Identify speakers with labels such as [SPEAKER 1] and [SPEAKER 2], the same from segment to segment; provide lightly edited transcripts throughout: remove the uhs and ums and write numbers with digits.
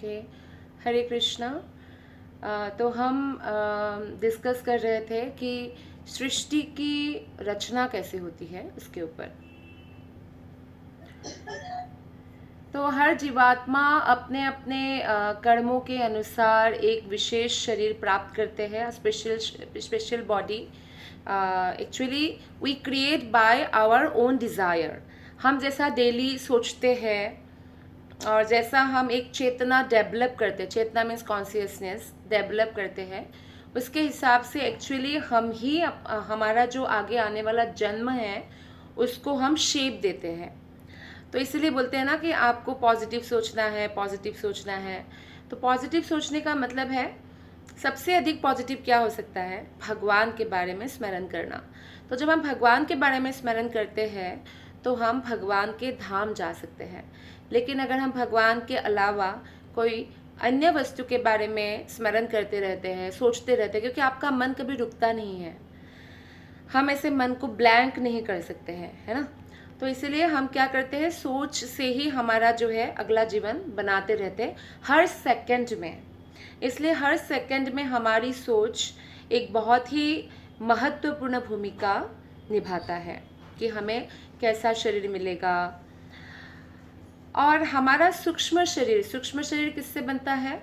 [SPEAKER 1] Okay. हरे कृष्णा। तो हम discuss कर रहे थे कि सृष्टि की रचना कैसे होती है उसके ऊपर। तो हर जीवात्मा अपने अपने कर्मों के अनुसार एक विशेष शरीर प्राप्त करते हैं, special body. Actually we create by our own desire. हम जैसा डेली सोचते हैं और जैसा हम एक चेतना डेवलप करते हैं, चेतना मीन्स कॉन्शियसनेस डेवलप करते हैं, उसके हिसाब से एक्चुअली हम ही हमारा जो आगे आने वाला जन्म है उसको हम शेप देते हैं। तो इसीलिए बोलते हैं ना कि आपको पॉजिटिव सोचना है, पॉजिटिव सोचना है। तो पॉजिटिव सोचने का मतलब है, सबसे अधिक पॉजिटिव क्या हो सकता है? भगवान के बारे में स्मरण करना। तो जब हम भगवान के बारे में स्मरण करते हैं तो हम भगवान के धाम जा सकते हैं। लेकिन अगर हम भगवान के अलावा कोई अन्य वस्तु के बारे में स्मरण करते रहते हैं, सोचते रहते हैं, क्योंकि आपका मन कभी रुकता नहीं है, हम ऐसे मन को ब्लैंक नहीं कर सकते हैं, है ना। तो इसीलिए हम क्या करते हैं, सोच से ही हमारा जो है अगला जीवन बनाते रहते हैं हर सेकंड में। इसलिए हर सेकंड में हमारी सोच एक बहुत ही महत्वपूर्ण भूमिका निभाता है कि हमें कैसा शरीर मिलेगा। और हमारा सूक्ष्म शरीर किससे बनता है?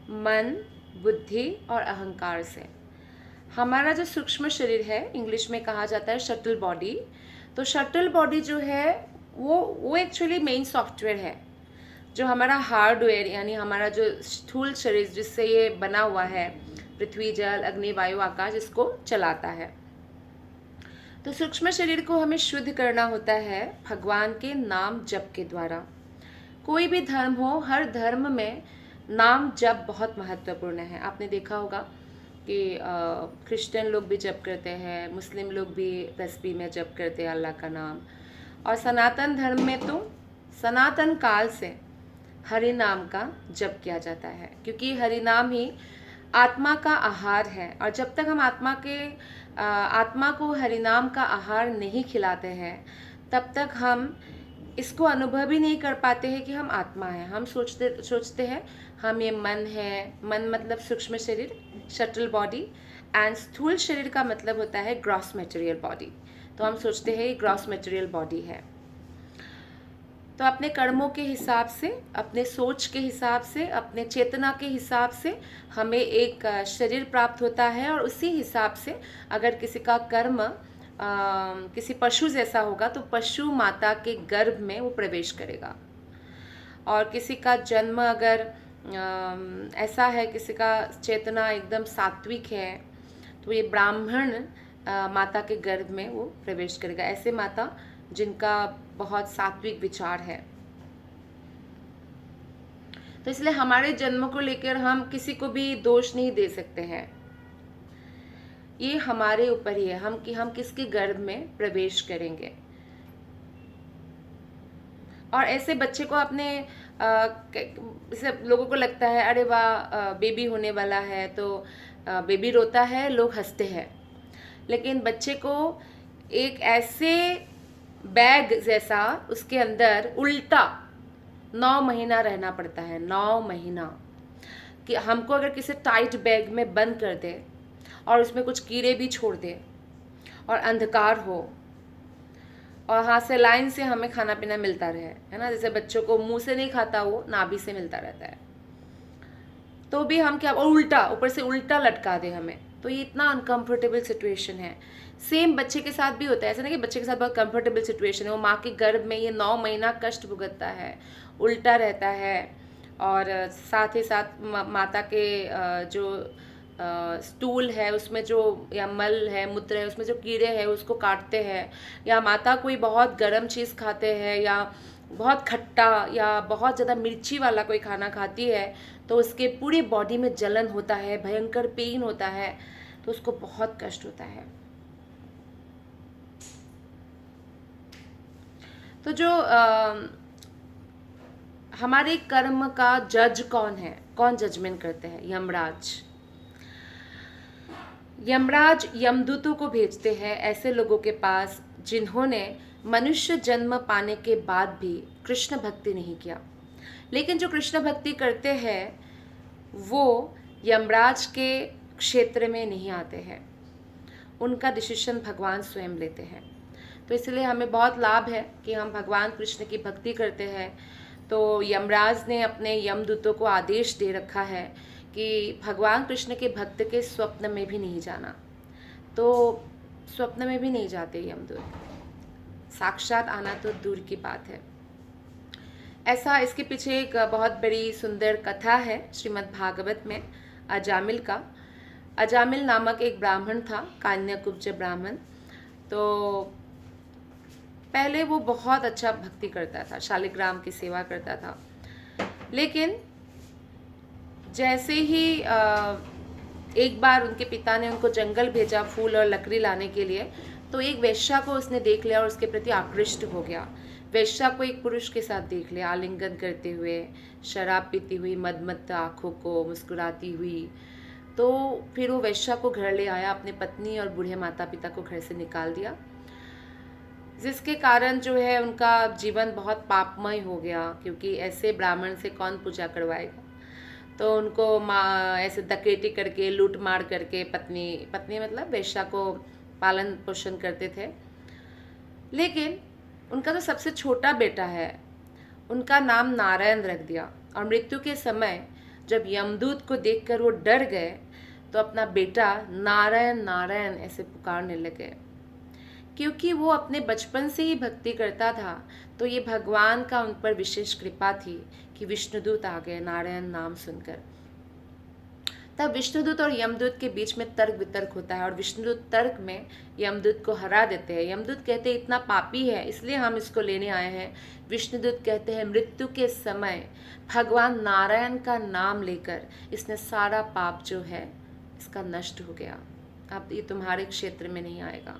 [SPEAKER 1] मन, बुद्धि और अहंकार से। हमारा जो सूक्ष्म शरीर है, इंग्लिश में कहा जाता है शटल बॉडी। तो शटल बॉडी जो है वो एक्चुअली मेन सॉफ्टवेयर है, जो हमारा हार्डवेयर यानी हमारा जो स्थूल शरीर जिससे ये बना हुआ है, पृथ्वी, जल, अग्नि, वायु, आकाश, इसको चलाता है। तो सूक्ष्म शरीर को हमें शुद्ध करना होता है भगवान के नाम जप के द्वारा। कोई भी धर्म हो, हर धर्म में नाम जप बहुत महत्वपूर्ण है। आपने देखा होगा कि क्रिश्चियन लोग भी जप करते हैं, मुस्लिम लोग भी तस्बीह में जप करते हैं अल्लाह का नाम। और सनातन धर्म में तो सनातन काल से हरि नाम का जप किया जाता है, क्योंकि हरि नाम ही आत्मा का आहार है। और जब तक हम आत्मा को हरि नाम का आहार नहीं खिलाते हैं, तब तक हम इसको अनुभव ही नहीं कर पाते हैं कि हम आत्मा हैं। हम सोचते हैं हम ये मन है, मन मतलब सूक्ष्म शरीर, शटल बॉडी, एंड स्थूल शरीर का मतलब होता है ग्रॉस मटेरियल बॉडी। तो हम सोचते हैं ये ग्रॉस मटेरियल बॉडी है। तो अपने कर्मों के हिसाब से, अपने सोच के हिसाब से, अपने चेतना के हिसाब से हमें एक शरीर प्राप्त होता है। और उसी हिसाब से अगर किसी का कर्म किसी पशु जैसा होगा तो पशु माता के गर्भ में वो प्रवेश करेगा। और किसी का जन्म अगर ऐसा है, किसी का चेतना एकदम सात्विक है, तो ये ब्राह्मण माता के गर्भ में वो प्रवेश करेगा। ऐसे माता जिनका बहुत सात्विक विचार है। तो इसलिए हमारे जन्म को लेकर हम किसी को भी दोष नहीं दे सकते हैं। ये हमारे ऊपर ही है हम किसके गर्भ में प्रवेश करेंगे। और ऐसे बच्चे को अपने जैसे लोगों को लगता है अरे वाह बेबी होने वाला है, तो बेबी रोता है, लोग हंसते हैं। लेकिन बच्चे को एक ऐसे बैग जैसा उसके अंदर उल्टा 9 महीना रहना पड़ता है। 9 महीना कि हमको अगर किसी टाइट बैग में बंद कर दे और उसमें कुछ कीड़े भी छोड़ दे और अंधकार हो और हाँ से लाइन से हमें खाना पीना मिलता रहे, है ना। जैसे बच्चों को मुंह से नहीं खाता, वो नाभि से मिलता रहता है, तो भी हम क्या, और उल्टा ऊपर से उल्टा लटका दे हमें, तो ये इतना अनकंफर्टेबल सिचुएशन है। सेम बच्चे के साथ भी होता है। ऐसा नहीं कि बच्चे के साथ बहुत कंफर्टेबल सिचुएशन है, वो माँ के गर्भ में ये 9 महीना कष्ट भुगतता है, उल्टा रहता है। और साथ ही साथ माता के जो स्टूल है उसमें जो, या मल है, मूत्र है, उसमें जो कीड़े हैं उसको काटते हैं। या माता कोई बहुत गर्म चीज़ खाते हैं या बहुत खट्टा या बहुत ज़्यादा मिर्ची वाला कोई खाना खाती है, तो उसके पूरी बॉडी में जलन होता है, भयंकर पेन होता है, तो उसको बहुत कष्ट होता है। तो जो हमारे कर्म का जज कौन है, कौन जजमेंट करते हैं? यमराज। यमराज यमदूतों को भेजते हैं ऐसे लोगों के पास जिन्होंने मनुष्य जन्म पाने के बाद भी कृष्ण भक्ति नहीं किया। लेकिन जो कृष्ण भक्ति करते हैं वो यमराज के क्षेत्र में नहीं आते हैं, उनका डिसीजन भगवान स्वयं लेते हैं। तो इसलिए हमें बहुत लाभ है कि हम भगवान कृष्ण की भक्ति करते हैं। तो यमराज ने अपने यमदूतों को आदेश दे रखा है कि भगवान कृष्ण के भक्त के स्वप्न में भी नहीं जाना। तो स्वप्न में भी नहीं जाते यमदूत, साक्षात आना तो दूर की बात है। ऐसा इसके पीछे एक बहुत बड़ी सुंदर कथा है श्रीमद् भागवत में, अजामिल का। अजामिल नामक एक ब्राह्मण था, कान्याकुब्ज ब्राह्मण। तो पहले वो बहुत अच्छा भक्ति करता था, शालिग्राम की सेवा करता था। लेकिन जैसे ही एक बार उनके पिता ने उनको जंगल भेजा फूल और लकड़ी लाने के लिए, तो एक वेश्या को उसने देख लिया और उसके प्रति आकृष्ट हो गया। वेश्या को एक पुरुष के साथ देख लिया, आलिंगन करते हुए, शराब पीती हुई, मदमत्त आँखों को मुस्कुराती हुई। तो फिर वो वेश्या को घर ले आया, अपने पत्नी और बूढ़े माता पिता को घर से निकाल दिया, जिसके कारण जो है उनका जीवन बहुत पापमय हो गया, क्योंकि ऐसे ब्राह्मण से कौन पूजा करवाएगा। तो उनको ऐसे डकैती करके, लूट मार करके पत्नी मतलब वेश्या को पालन पोषण करते थे। लेकिन उनका जो सबसे छोटा बेटा है, उनका नाम नारायण रख दिया। और मृत्यु के समय जब यमदूत को देखकर वो डर गए, तो अपना बेटा नारायण नारायण ऐसे पुकारने लगे। क्योंकि वो अपने बचपन से ही भक्ति करता था, तो ये भगवान का उन पर विशेष कृपा थी कि विष्णुदूत आ गए नारायण नाम सुनकर। तब विष्णुदूत और यमदूत के बीच में तर्क वितर्क होता है, और विष्णुदूत तर्क में यमदूत को हरा देते हैं। यमदूत कहते हैं इतना पापी है, इसलिए हम इसको लेने आए हैं। विष्णुदूत कहते हैं मृत्यु के समय भगवान नारायण का नाम लेकर इसने सारा पाप जो है इसका नष्ट हो गया, अब ये तुम्हारे क्षेत्र में नहीं आएगा।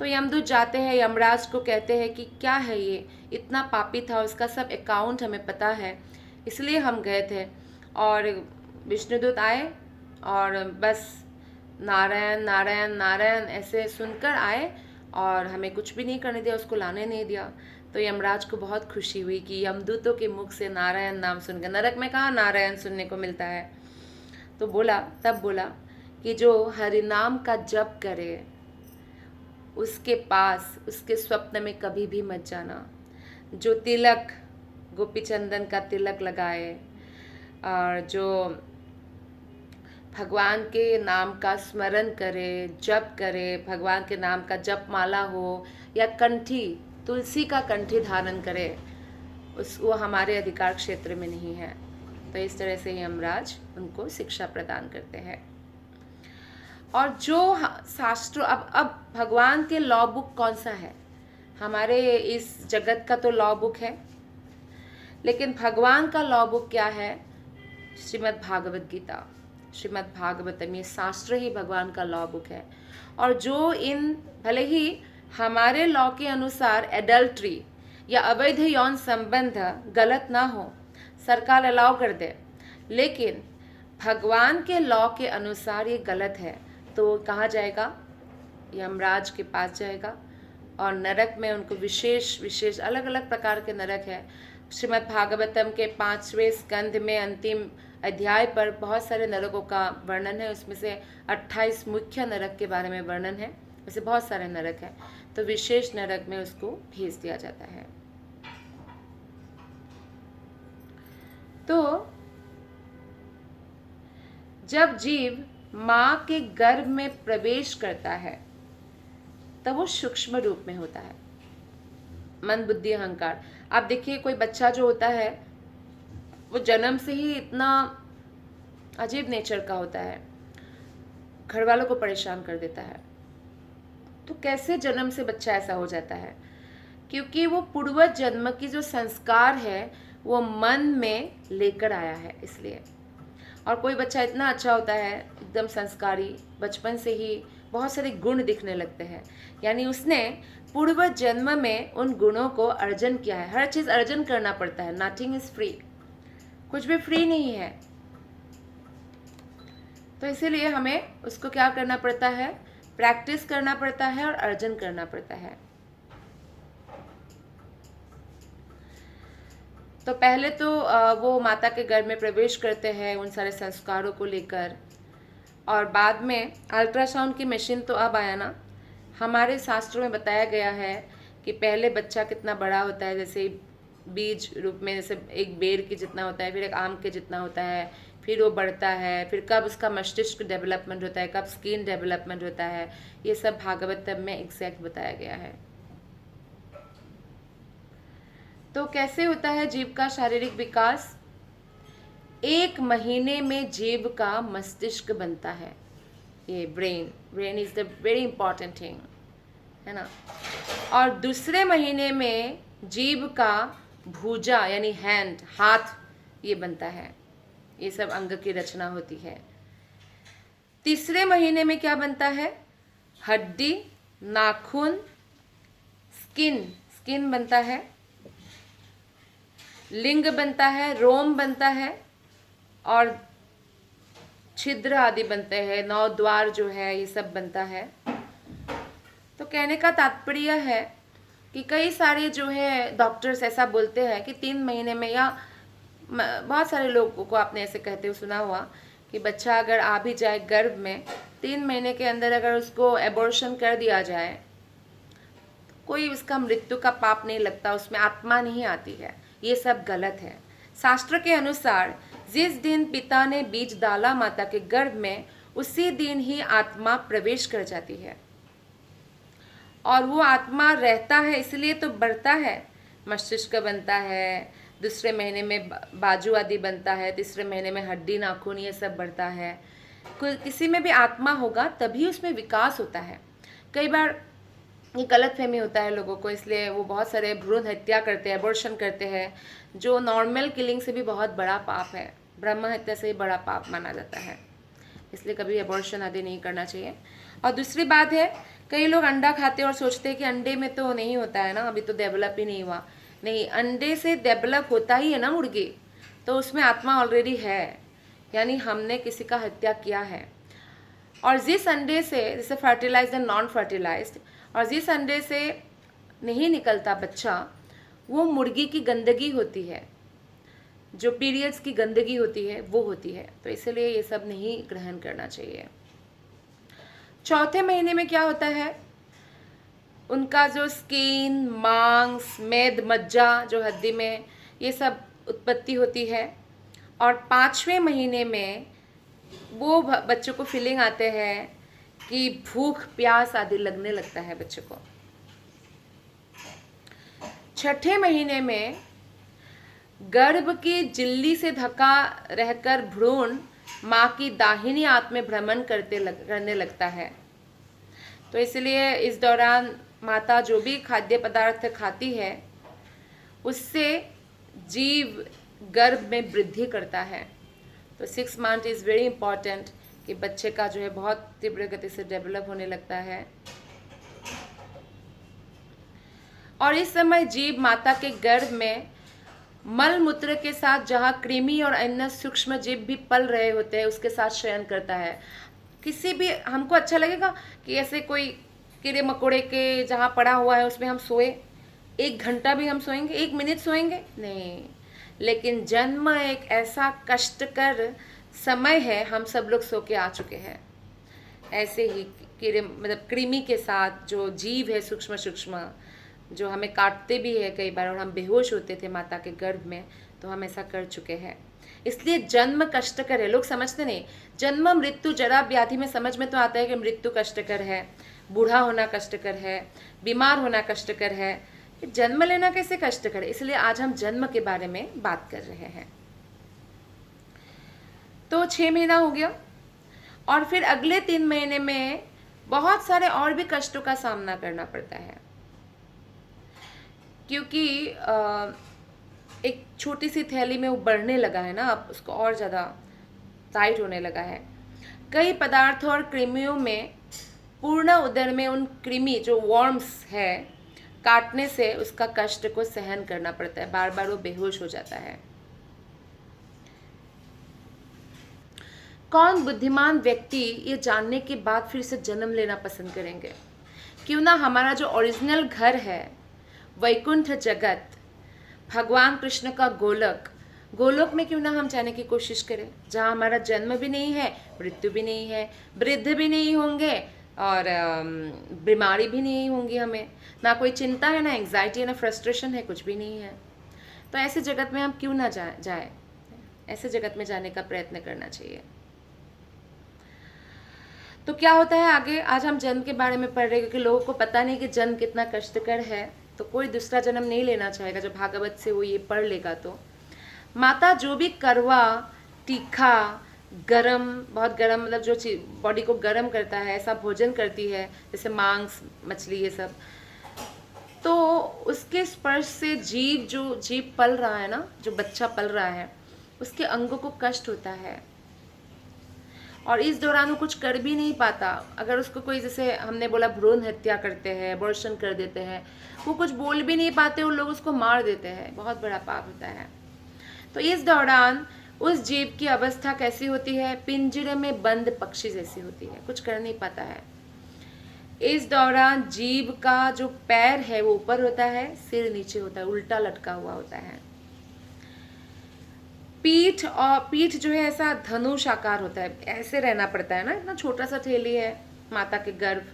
[SPEAKER 1] तो यमदूत जाते हैं, यमराज को कहते हैं कि क्या है ये, इतना पापी था, उसका सब अकाउंट हमें पता है, इसलिए हम गए थे। और विष्णुदूत आए और बस नारायण नारायण नारायण ऐसे सुनकर आए और हमें कुछ भी नहीं करने दिया, उसको लाने नहीं दिया। तो यमराज को बहुत खुशी हुई कि यमदूतों के मुख से नारायण नाम सुनकर, नरक में कहाँ नारायण सुनने को मिलता है। तो तब बोला कि जो हरिनाम का जप करे उसके पास, उसके स्वप्न में कभी भी मत जाना। जो तिलक, गोपी चंदन का तिलक लगाए और जो भगवान के नाम का स्मरण करे, जप करे, भगवान के नाम का जप माला हो या कंठी, तुलसी का कंठी धारण करे, वो हमारे अधिकार क्षेत्र में नहीं है। तो इस तरह से यमराज उनको शिक्षा प्रदान करते हैं। और जो शास्त्र, अब भगवान के लॉ बुक कौन सा है? हमारे इस जगत का तो लॉ बुक है, लेकिन भगवान का लॉ बुक क्या है? श्रीमद् भागवत गीता, श्रीमद् भागवतम, ये शास्त्र ही भगवान का लॉ बुक है। और जो भले ही हमारे लॉ के अनुसार एडल्ट्री या अवैध यौन संबंध गलत ना हो, सरकार अलाउ कर दे, लेकिन भगवान के लॉ के अनुसार ये गलत है, तो कहाँ जाएगा? यमराज के पास जाएगा। और नरक में उनको विशेष अलग अलग प्रकार के नरक है। श्रीमद् भागवतम के 5वें स्कंध में अंतिम अध्याय पर बहुत सारे नरकों का वर्णन है। उसमें से 28 मुख्य नरक के बारे में वर्णन है, वैसे बहुत सारे नरक हैं। तो विशेष नरक में उसको भेज दिया जाता है। तो जब जीव माँ के गर्भ में प्रवेश करता है तब वो सूक्ष्म रूप में होता है, मन बुद्धि अहंकार। आप देखिए, कोई बच्चा जो होता है वो जन्म से ही इतना अजीब नेचर का होता है, घर वालों को परेशान कर देता है। तो कैसे जन्म से बच्चा ऐसा हो जाता है? क्योंकि वो पूर्व जन्म की जो संस्कार है वो मन में लेकर आया है, इसलिए। और कोई बच्चा इतना अच्छा होता है, एकदम संस्कारी, बचपन से ही बहुत सारे गुण दिखने लगते हैं, यानी उसने पूर्व जन्म में उन गुणों को अर्जन किया है। हर चीज़ अर्जन करना पड़ता है, नथिंग इज फ्री, कुछ भी फ्री नहीं है। तो इसीलिए हमें उसको क्या करना पड़ता है? प्रैक्टिस करना पड़ता है और अर्जन करना पड़ता है। तो पहले तो वो माता के गर्भ में प्रवेश करते हैं उन सारे संस्कारों को लेकर, और बाद में अल्ट्रासाउंड की मशीन तो अब आया ना। हमारे शास्त्रों में बताया गया है कि पहले बच्चा कितना बड़ा होता है, जैसे बीज रूप में, जैसे एक बेर के जितना होता है, फिर एक आम के जितना होता है, फिर वो बढ़ता है, फिर कब उसका मस्तिष्क डेवलपमेंट होता है, कब स्किन डेवलपमेंट होता है, ये सब भागवतम में एग्जैक्ट बताया गया है। तो कैसे होता है जीव का शारीरिक विकास? 1 महीने में जीव का मस्तिष्क बनता है। ये brain is the very important thing, है ना। और दूसरे महीने में जीव का भुजा यानी हैंड, हाथ, ये बनता है। ये सब अंग की रचना होती है। तीसरे महीने में क्या बनता है? हड्डी, नाखून, स्किन बनता है, लिंग बनता है, रोम बनता है, और छिद्र आदि बनते हैं, 9 द्वार जो है, ये सब बनता है। तो कहने का तात्पर्य है कि कई सारे जो है डॉक्टर्स ऐसा बोलते हैं कि 3 महीने में, या बहुत सारे लोगों को आपने ऐसे कहते हुए सुना हुआ कि बच्चा अगर आ भी जाए गर्भ में, 3 महीने के अंदर अगर उसको एबॉर्शन कर दिया जाए, तो कोई उसका मृत्यु का पाप नहीं लगता, उसमें आत्मा नहीं आती है। ये सब गलत है। शास्त्र के अनुसार जिस दिन पिता ने बीज डाला माता के गर्भ में, उसी दिन ही आत्मा प्रवेश कर जाती है, और वो आत्मा रहता है, इसलिए तो बढ़ता है। मस्तिष्क बनता है, दूसरे महीने में बाजू आदि बनता है, तीसरे महीने में हड्डी, नाखून, ये सब बढ़ता है। किसी में भी आत्मा होगा तभी उसमें विकास होता है। कई बार ये गलतफहमी होता है लोगों को, इसलिए वो बहुत सारे भ्रूण हत्या करते हैं, एबॉर्शन करते हैं, जो नॉर्मल किलिंग से भी बहुत बड़ा पाप है। ब्रह्म हत्या से ही बड़ा पाप माना जाता है, इसलिए कभी एबॉर्शन आदि नहीं करना चाहिए। और दूसरी बात है, कई लोग अंडा खाते हैं और सोचते हैं कि अंडे में तो नहीं होता है ना, अभी तो डेवलप ही नहीं हुआ। नहीं, अंडे से डेवलप होता ही है ना मुर्गी, तो उसमें आत्मा ऑलरेडी है, यानी हमने किसी का हत्या किया है। और जिस अंडे से, जैसे फर्टिलाइज्ड एंड नॉन फर्टिलाइज्ड, और जिस अंडे से नहीं निकलता बच्चा, वो मुर्गी की गंदगी होती है, जो पीरियड्स की गंदगी होती है वो होती है। तो इसलिए ये सब नहीं ग्रहण करना चाहिए। चौथे महीने में क्या होता है? उनका जो स्किन, मांस, मेद, मज्जा जो हड्डी में, ये सब उत्पत्ति होती है। और 5वें महीने में वो बच्चों को फीलिंग आते हैं कि भूख, प्यास आदि लगने लगता है बच्चे को। 6ठे महीने में गर्भ की झिल्ली से ढका रहकर भ्रूण माँ की दाहिनी आंत में भ्रमण करने लगता है। तो इसलिए इस दौरान माता जो भी खाद्य पदार्थ खाती है, उससे जीव गर्भ में वृद्धि करता है। तो 6 मंथ इज़ वेरी इंपॉर्टेंट, कि बच्चे का जो है बहुत तीव्र गति से डेवलप होने लगता है। और इस समय जीव माता के गर्भ में मल मूत्र के साथ, जहाँ कृमि और अन्य सूक्ष्म जीव भी पल रहे होते हैं, उसके साथ शयन करता है। किसी भी, हमको अच्छा लगेगा कि ऐसे कोई कीड़े मकोड़े के जहाँ पड़ा हुआ है उसमें हम सोए, 1 घंटा भी हम सोएंगे, 1 मिनट सोएंगे? नहीं। लेकिन जन्म एक ऐसा कष्टकर समय है, हम सब लोग सो के आ चुके हैं। ऐसे ही कीड़े, मतलब कृमि के साथ जो जीव है सूक्ष्म सूक्ष्म, जो हमें काटते भी है कई बार, और हम बेहोश होते थे माता के गर्भ में, तो हम ऐसा कर चुके हैं। इसलिए जन्म कष्टकर है। लोग समझते नहीं, जन्म, मृत्यु, जरा व्याधि में समझ में तो आता है कि मृत्यु कष्टकर है, बूढ़ा होना कष्टकर है, बीमार होना कष्टकर है, जन्म लेना कैसे कष्टकर है? इसलिए आज हम जन्म के बारे में बात कर रहे हैं। तो 6 महीना हो गया, और फिर अगले 3 महीने में बहुत सारे और भी कष्टों का सामना करना पड़ता है, क्योंकि एक छोटी सी थैली में वो बढ़ने लगा है ना, अब उसको और ज़्यादा टाइट होने लगा है। कई पदार्थों और कृमियों में पूर्ण उदर में उन कृमि जो वर्म्स है, काटने से उसका कष्ट को सहन करना पड़ता है, बार बार वो बेहोश हो जाता है। कौन बुद्धिमान व्यक्ति ये जानने के बाद फिर से जन्म लेना पसंद करेंगे? क्यों ना हमारा जो ओरिजिनल घर है, वैकुंठ जगत, भगवान कृष्ण का गोलोक, गोलोक में क्यों ना हम जाने की कोशिश करें, जहाँ हमारा जन्म भी नहीं है, मृत्यु भी नहीं है, वृद्ध भी नहीं होंगे और बीमारी भी नहीं होंगी, हमें ना कोई चिंता है, ना एंग्जाइटी है, ना फ्रस्ट्रेशन है, कुछ भी नहीं है। तो ऐसे जगत में हम क्यों ना जाए, ऐसे जगत में जाने का प्रयत्न करना चाहिए। तो क्या होता है आगे, आज हम जन्म के बारे में पढ़ रहे हैं, क्योंकि लोगों को पता नहीं कि जन्म कितना कष्टकर है, तो कोई दूसरा जन्म नहीं लेना चाहेगा। जब भागवत से वो ये पढ़ लेगा तो माता जो भी करवा, तीखा, गरम, बहुत गरम, मतलब जो चीज बॉडी को गर्म करता है, ऐसा भोजन करती है, जैसे मांस, मछली, ये सब, तो उसके स्पर्श से जीव पल रहा है ना, जो बच्चा पल रहा है, उसके अंगों को कष्ट होता है और इस दौरान वो कुछ कर भी नहीं पाता। अगर उसको कोई, जैसे हमने बोला, भ्रूण हत्या करते हैं, अबॉर्शन कर देते हैं, वो कुछ बोल भी नहीं पाते, उन लोग उसको मार देते हैं, बहुत बड़ा पाप होता है। तो इस दौरान उस जीव की अवस्था कैसी होती है, पिंजरे में बंद पक्षी जैसी होती है, कुछ कर नहीं पाता है। इस दौरान जीव का जो पैर है वो ऊपर होता है, सिर नीचे होता है, उल्टा लटका हुआ होता है। पीठ जो है ऐसा धनुष आकार होता है, ऐसे रहना पड़ता है ना, इतना छोटा सा थैली है माता के गर्भ,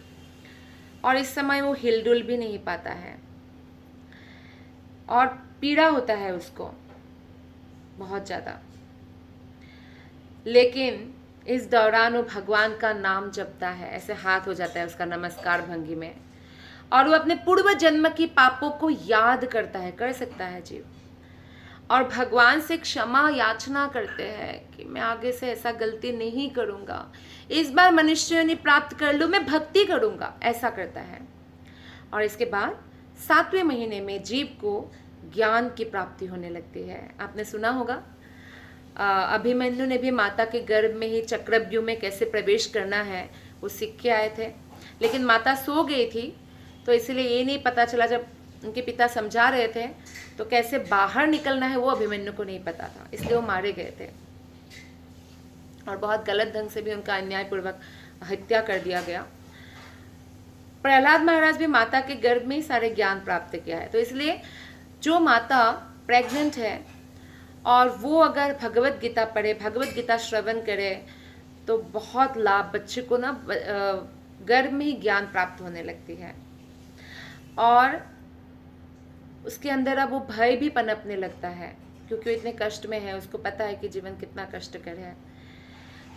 [SPEAKER 1] और इस समय वो हिलडुल भी नहीं पाता है और पीड़ा होता है उसको बहुत ज़्यादा। लेकिन इस दौरान वो भगवान का नाम जपता है, ऐसे हाथ हो जाता है उसका नमस्कार भंगी में, और वो अपने पूर्व जन्म की पापों को याद करता है, कर सकता है जीव, और भगवान से क्षमा याचना करते हैं कि मैं आगे से ऐसा गलती नहीं करूँगा, इस बार मनुष्य योनि प्राप्त कर लूँ, मैं भक्ति करूँगा, ऐसा करता है। और इसके बाद 7वें महीने में जीव को ज्ञान की प्राप्ति होने लगती है। आपने सुना होगा, अभिमन्यु ने भी माता के गर्भ में ही चक्रव्यूह में कैसे प्रवेश करना है वो सीख के आए थे, लेकिन माता सो गई थी, तो इसलिए ये नहीं पता चला। जब उनके पिता समझा रहे थे तो कैसे बाहर निकलना है वो अभिमन्यु को नहीं पता था, इसलिए वो मारे गए थे और बहुत गलत ढंग से भी उनका अन्यायपूर्वक हत्या कर दिया गया। प्रहलाद महाराज भी माता के गर्भ में ही सारे ज्ञान प्राप्त किया है। तो इसलिए जो माता प्रेग्नेंट है और वो अगर भगवत गीता पढ़े, भगवत गीता श्रवण करे, तो बहुत लाभ, बच्चे को ना गर्भ में ही ज्ञान प्राप्त होने लगती है और उसके अंदर अब वो भय भी पनपने लगता है, क्योंकि वो इतने कष्ट में है, उसको पता है कि जीवन कितना कष्टकर है।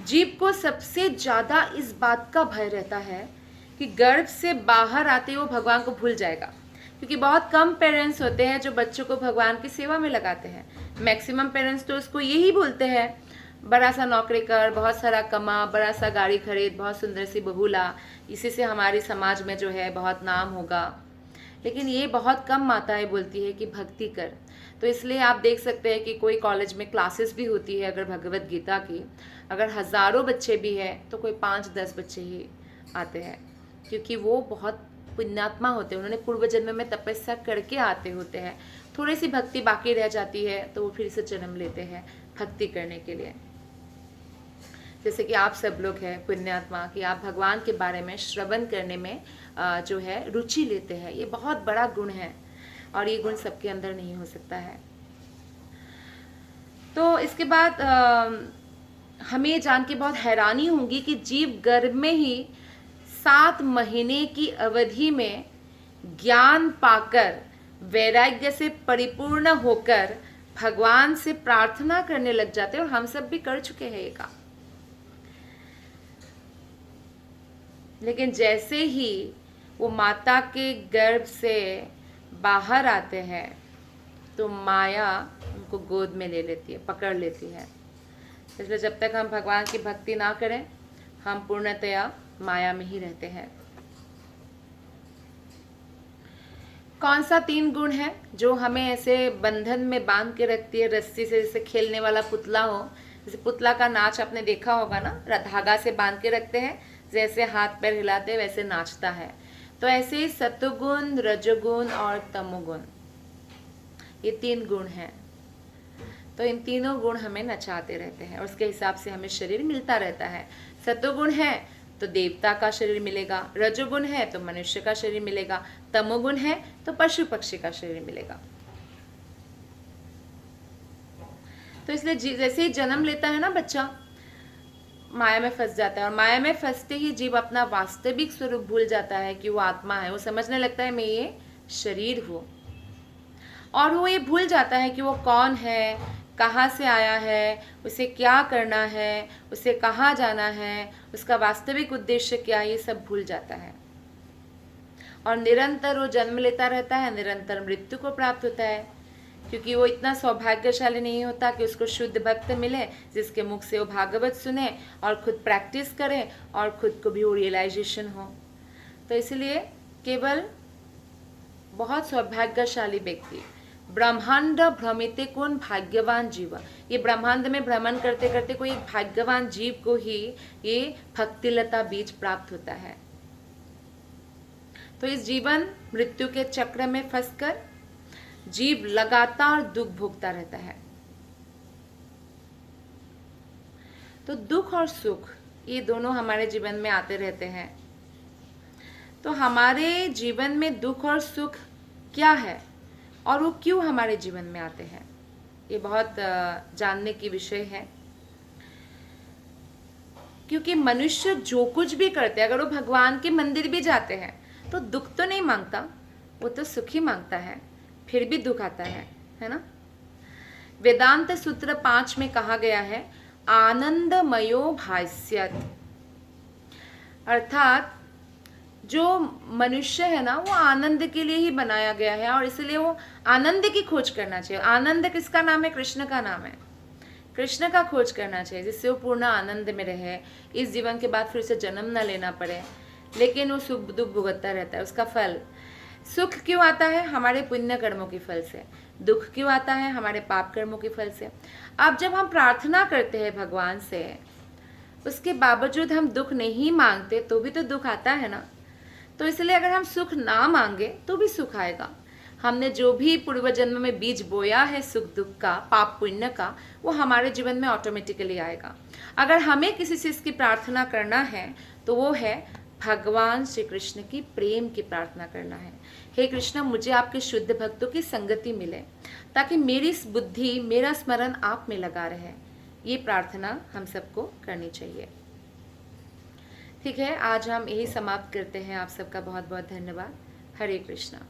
[SPEAKER 1] जीव को सबसे ज़्यादा इस बात का भय रहता है कि गर्भ से बाहर आते वो भगवान को भूल जाएगा, क्योंकि बहुत कम पेरेंट्स होते हैं जो बच्चों को भगवान की सेवा में लगाते हैं। मैक्सिमम पेरेंट्स तो उसको यही बोलते हैं, बड़ा सा नौकरी कर, बहुत सारा कमा, बड़ा सा गाड़ी खरीद, बहुत सुंदर सी बहू ला, इसी से हमारी समाज में जो है बहुत नाम होगा। लेकिन ये बहुत कम माताएं बोलती है कि भक्ति कर। तो इसलिए आप देख सकते हैं कि कोई कॉलेज में क्लासेस भी होती है अगर भगवत गीता की, अगर हज़ारों बच्चे भी हैं तो कोई 5-10 बच्चे ही आते हैं, क्योंकि वो बहुत पुण्यात्मा होते हैं, उन्होंने पूर्व जन्म में तपस्या करके आते होते हैं। थोड़ी सी भक्ति बाकी रह जाती है तो वो फिर से जन्म लेते हैं भक्ति करने के लिए। जैसे कि आप सब लोग हैं पुण्यात्मा, कि आप भगवान के बारे में श्रवण करने में जो है रुचि लेते हैं, ये बहुत बड़ा गुण है और ये गुण सबके अंदर नहीं हो सकता है। तो इसके बाद हमें जान के बहुत हैरानी होगी कि जीव गर्भ में ही 7 महीने की अवधि में ज्ञान पाकर, वैराग्य से परिपूर्ण होकर भगवान से प्रार्थना करने लग जाते हैं, और हम सब भी कर चुके हैं ये काम। लेकिन जैसे ही वो माता के गर्भ से बाहर आते हैं तो माया उनको गोद में ले लेती है, पकड़ लेती है। इसलिए जब तक हम भगवान की भक्ति ना करें, हम पूर्णतया माया में ही रहते हैं। कौन सा 3 गुण है जो हमें ऐसे बंधन में बांध के रखती है, रस्सी से, जैसे खेलने वाला पुतला हो, जैसे पुतला का नाच आपने देखा होगा ना, धागा से बांध के रखते हैं, जैसे हाथ पैर हिलाते वैसे नाचता है। तो ऐसे ही सत्वगुण, रजोगुण और तमोगुण, ये 3 गुण हैं। तो इन तीनों गुण हमें नचाते रहते हैं और उसके हिसाब से हमें शरीर मिलता रहता है। सत्वगुण है तो देवता का शरीर मिलेगा, रजोगुण है तो मनुष्य का शरीर मिलेगा, तमोगुण है तो पशु पक्षी का शरीर मिलेगा। तो इसलिए जैसे ही जन्म लेता है ना बच्चा, माया में फंस जाता है, और माया में फंसते ही जीव अपना वास्तविक स्वरूप भूल जाता है कि वो आत्मा है। वो समझने लगता है मैं ये शरीर हूँ, और वो ये भूल जाता है कि वो कौन है, कहाँ से आया है, उसे क्या करना है, उसे कहाँ जाना है, उसका वास्तविक उद्देश्य क्या है, ये सब भूल जाता है। और निरंतर वो जन्म लेता रहता है, निरंतर मृत्यु को प्राप्त होता है, क्योंकि वो इतना सौभाग्यशाली नहीं होता कि उसको शुद्ध भक्त मिले जिसके मुख से वो भागवत सुने और खुद प्रैक्टिस करे और खुद को भी वो रियलाइजेशन हो। तो इसलिए केवल बहुत सौभाग्यशाली व्यक्ति, ब्रह्मांड भ्रमिते कौन भाग्यवान जीव, ये ब्रह्मांड में भ्रमण करते करते कोई एक भाग्यवान जीव को ही ये भक्तिलता बीज प्राप्त होता है। तो इस जीवन मृत्यु के चक्र में फंसकर जीव लगातार दुख भोगता रहता है। तो दुख और सुख ये दोनों हमारे जीवन में आते रहते हैं। तो हमारे जीवन में दुख और सुख क्या है और वो क्यों हमारे जीवन में आते हैं, ये बहुत जानने की विषय है। क्योंकि मनुष्य जो कुछ भी करते हैं, अगर वो भगवान के मंदिर भी जाते हैं तो दुख तो नहीं मांगता, वो तो सुख ही मांगता है, फिर भी दुख आता है ना। वेदांत सूत्र 5 में कहा गया है आनंदमयो भाष्यत, अर्थात जो मनुष्य है ना वो आनंद के लिए ही बनाया गया है, और इसलिए वो आनंद की खोज करना चाहिए। आनंद किसका नाम है? कृष्ण का नाम है। कृष्ण का खोज करना चाहिए जिससे वो पूर्ण आनंद में रहे, इस जीवन के बाद फिर से जन्म ना लेना पड़े। लेकिन वो सुख दुख भुगतता रहता है। उसका फल, सुख क्यों आता है? हमारे पुण्य कर्मों के फल से। दुख क्यों आता है? हमारे पाप कर्मों के फल से। अब जब हम प्रार्थना करते हैं भगवान से, उसके बावजूद हम दुख नहीं मांगते तो भी तो दुख आता है ना। तो इसलिए अगर हम सुख ना मांगे तो भी सुख आएगा। हमने जो भी पूर्व जन्म में बीज बोया है सुख दुख का, पाप पुण्य का, वो हमारे जीवन में ऑटोमेटिकली आएगा। अगर हमें किसी चीज़ की प्रार्थना करना है तो वो है भगवान श्री कृष्ण की प्रेम की प्रार्थना करना है। हे कृष्ण, मुझे आपके शुद्ध भक्तों की संगति मिले ताकि मेरी बुद्धि, मेरा स्मरण आप में लगा रहे। ये प्रार्थना हम सबको करनी चाहिए। ठीक है, आज हम यही समाप्त करते हैं। आप सबका बहुत बहुत धन्यवाद। हरे कृष्णा।